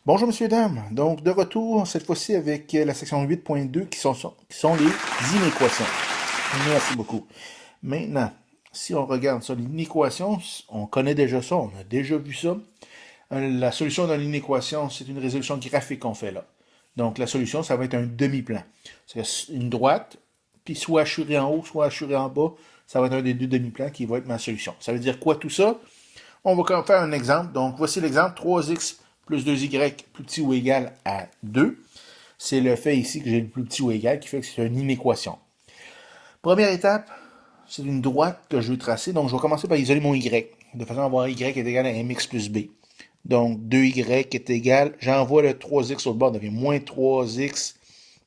Bonjour messieurs, dames. Donc de retour cette fois-ci avec la section 8.2 qui sont les inéquations. Merci beaucoup. Maintenant, si on regarde ça, l'inéquation, on connaît déjà ça, on a déjà vu ça. La solution d'une inéquation, c'est une résolution graphique qu'on fait là. Donc la solution, ça va être un demi-plan. C'est une droite, puis soit assurée en haut, soit assurée en bas, ça va être un des deux demi-plans qui va être ma solution. Ça veut dire quoi tout ça? On va faire un exemple. Donc, voici l'exemple 3x plus 2y plus petit ou égal à 2. C'est le fait ici que j'ai le plus petit ou égal qui fait que c'est une inéquation. Première étape, c'est une droite que je veux tracer. Donc, je vais commencer par isoler mon y, de façon à avoir y est égal à mx plus b. Donc, 2y est égal, j'envoie le 3x au bord, ça devient moins 3x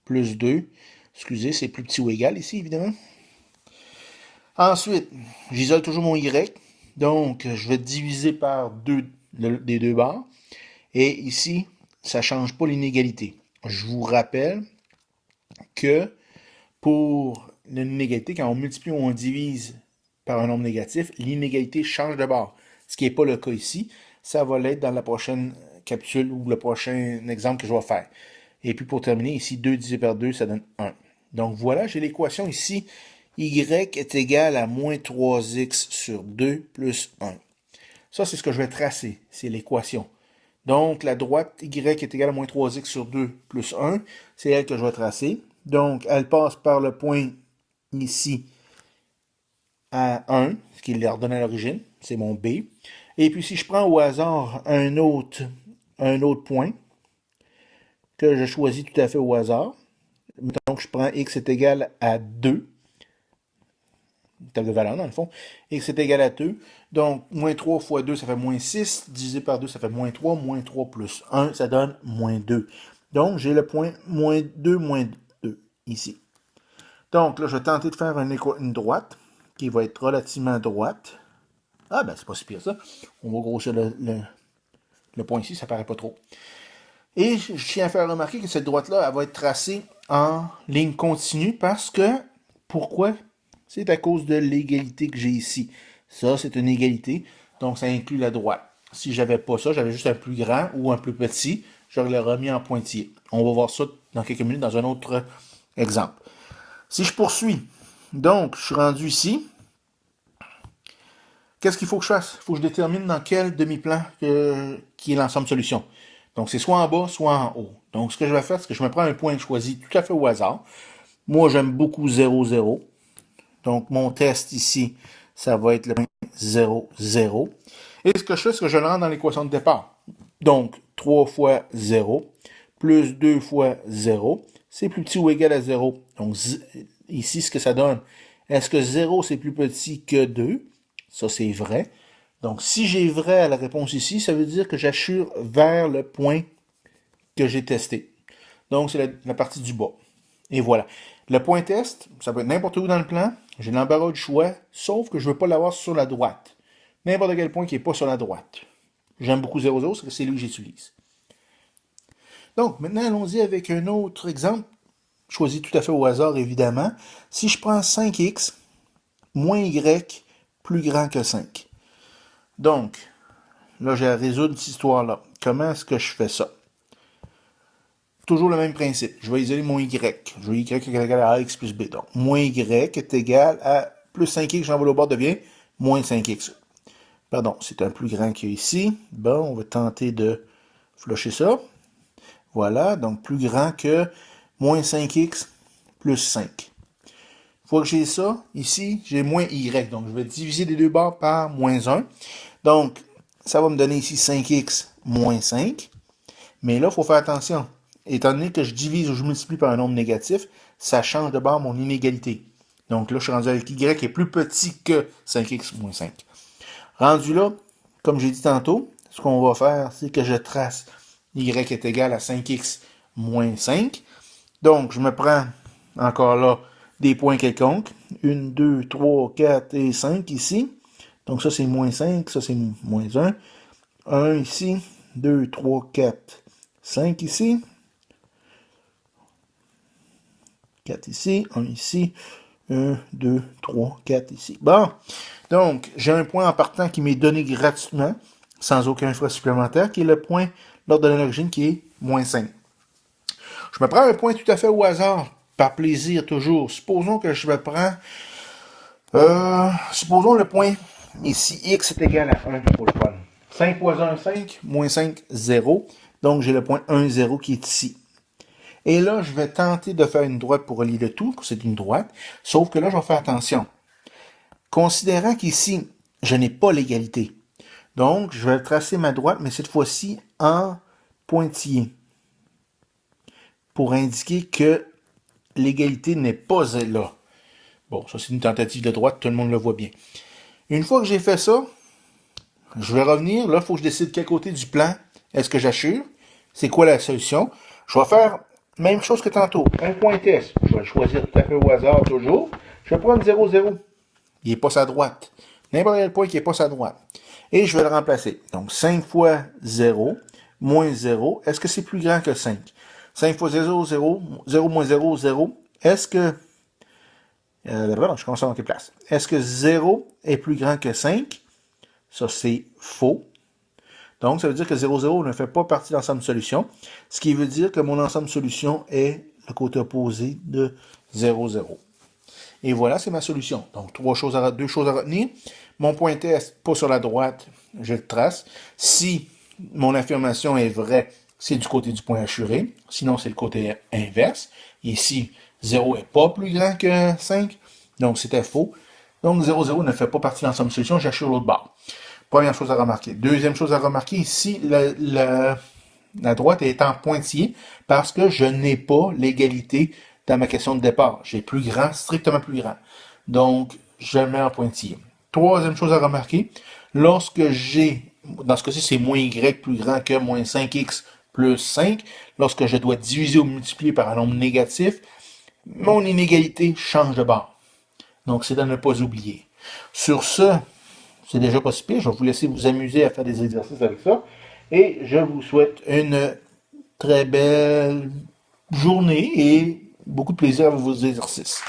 plus 2. Excusez, c'est plus petit ou égal ici, évidemment. Ensuite, j'isole toujours mon y. Donc, je vais diviser par 2 des deux barres. Et ici, ça ne change pas l'inégalité. Je vous rappelle que pour l'inégalité, quand on multiplie ou on divise par un nombre négatif, l'inégalité change de barre. Ce qui n'est pas le cas ici. Ça va l'être dans la prochaine capsule ou le prochain exemple que je vais faire. Et puis pour terminer, ici, 2 divisé par 2, ça donne 1. Donc voilà, j'ai l'équation ici. Y est égal à moins 3x sur 2 plus 1. Ça, c'est ce que je vais tracer. C'est l'équation. Donc, la droite y est égale à moins 3x sur 2 plus 1. C'est elle que je vais tracer. Donc, elle passe par le point ici à 1, ce qui est ordonné à l'origine. C'est mon B. Et puis, si je prends au hasard un autre point que je choisis tout à fait au hasard, donc je prends x est égal à 2, table de valeur dans le fond, x est égal à 2, donc moins 3 fois 2 ça fait moins 6, divisé par 2 ça fait moins 3 plus 1 ça donne moins 2. Donc j'ai le point moins 2 ici. Donc là je vais tenter de faire une droite qui va être relativement droite. Ah ben c'est pas si pire ça. On va grossir le point ici, ça paraît pas trop. Et je tiens à faire remarquer que cette droite-là, elle va être tracée en ligne continue parce que, pourquoi? C'est à cause de l'égalité que j'ai ici. Ça, c'est une égalité, donc ça inclut la droite. Si j'avais pas ça, j'avais juste un plus grand ou un plus petit, je l'aurais remis en pointillé. On va voir ça dans quelques minutes dans un autre exemple. Si je poursuis, donc je suis rendu ici, qu'est-ce qu'il faut que je fasse? Il faut que je détermine dans quel demi-plan qui est l'ensemble solution. Donc, c'est soit en bas, soit en haut. Donc, ce que je vais faire, c'est que je me prends un point choisi tout à fait au hasard. Moi, j'aime beaucoup 0, 0. Donc, mon test ici, ça va être le point 0, 0. Et ce que je fais, c'est que je le rentre dans l'équation de départ. Donc, 3 fois 0 plus 2 fois 0, c'est plus petit ou égal à 0. Donc, ici, ce que ça donne, est-ce que 0, c'est plus petit que 2? Ça, c'est vrai. Donc, si j'ai vrai à la réponse ici, ça veut dire que j'assure vers le point que j'ai testé. Donc, c'est la partie du bas. Et voilà. Le point test, ça peut être n'importe où dans le plan. J'ai l'embarras du choix, sauf que je ne veux pas l'avoir sur la droite. N'importe quel point qui n'est pas sur la droite. J'aime beaucoup 0,0, c'est lui que j'utilise. Donc, maintenant, allons-y avec un autre exemple, choisi tout à fait au hasard, évidemment. Si je prends 5x moins y plus grand que 5. Donc, là, j'ai à résoudre cette histoire-là. Comment est-ce que je fais ça? Toujours le même principe. Je vais isoler mon y. Je vais y est égal à ax plus b. Donc, moins y est égal à plus 5x, j'envoie au bord, devient moins 5x. Pardon, c'est un plus grand que ici. Bon, on va tenter de flusher ça. Voilà, donc plus grand que moins 5x plus 5. Une fois que j'ai ça, ici, j'ai moins y. Donc, je vais diviser les deux bords par moins 1. Donc, ça va me donner ici 5x moins 5. Mais là, il faut faire attention. Étant donné que je divise ou je multiplie par un nombre négatif, ça change de bord mon inégalité. Donc là, je suis rendu avec y qui est plus petit que 5x moins 5. Rendu là, comme j'ai dit tantôt, ce qu'on va faire, c'est que je trace y est égal à 5x moins 5. Donc, je me prends encore là des points quelconques. 1, 2, 3, 4 et 5 ici. Donc ça, c'est moins 5, ça, c'est moins 1. 1 ici, 2, 3, 4, 5 ici. 4 ici, 1 ici, 1, 2, 3, 4 ici. Bon, donc, j'ai un point en partant qui m'est donné gratuitement, sans aucun frais supplémentaire, qui est le point l'ordre de l'origine qui est moins 5. Je me prends un point tout à fait au hasard, par plaisir toujours. Supposons que je me prends, supposons le point ici, x est égal à 1 pour le fun. 5 fois 1, 5, moins 5, 0. Donc j'ai le point 1, 0 qui est ici. Et là, je vais tenter de faire une droite pour relier le tout, c'est une droite, sauf que là, je vais faire attention. Considérant qu'ici, je n'ai pas l'égalité. Donc, je vais tracer ma droite, mais cette fois-ci en pointillé, pour indiquer que l'égalité n'est pas là. Bon, ça c'est une tentative de droite, tout le monde le voit bien. Une fois que j'ai fait ça, je vais revenir, là, il faut que je décide quel côté du plan est-ce que j'assure. C'est quoi la solution? Je vais faire même chose que tantôt, un point test. Je vais le choisir tout à fait au hasard toujours. Je vais prendre 0, 0. Il n'est pas sa droite. N'importe quel point qui n'est pas sa droite. Et je vais le remplacer. Donc, 5 fois 0, moins 0, est-ce que c'est plus grand que 5? 5 fois 0, 0, 0 moins 0, 0. Est-ce que... je commence à manquer de place. Est-ce que 0 est plus grand que 5? Ça, c'est faux. Donc, ça veut dire que 0, 0 ne fait pas partie de l'ensemble solution. Ce qui veut dire que mon ensemble solution est le côté opposé de 0, 0. Et voilà, c'est ma solution. Donc, deux choses à retenir. Mon point test, pas sur la droite, je le trace. Si mon affirmation est vraie, c'est du côté du point assuré. Sinon, c'est le côté inverse. Ici, 0 n'est pas plus grand que 5. Donc, c'était faux. Donc, 0, 0 ne fait pas partie de l'ensemble solution. J'assure l'autre bord. Première chose à remarquer. Deuxième chose à remarquer, ici, la droite est en pointillé parce que je n'ai pas l'égalité dans ma question de départ. J'ai plus grand, strictement plus grand. Donc, je le mets en pointillé. Troisième chose à remarquer, lorsque j'ai, dans ce cas-ci, c'est moins y plus grand que moins 5x plus 5, lorsque je dois diviser ou multiplier par un nombre négatif, mon inégalité change de bord. Donc, c'est à ne pas oublier. Sur ce, c'est déjà pas si pire. Je vais vous laisser vous amuser à faire des exercices avec ça. Et je vous souhaite une très belle journée et beaucoup de plaisir avec vos exercices.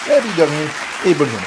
Et bonne journée.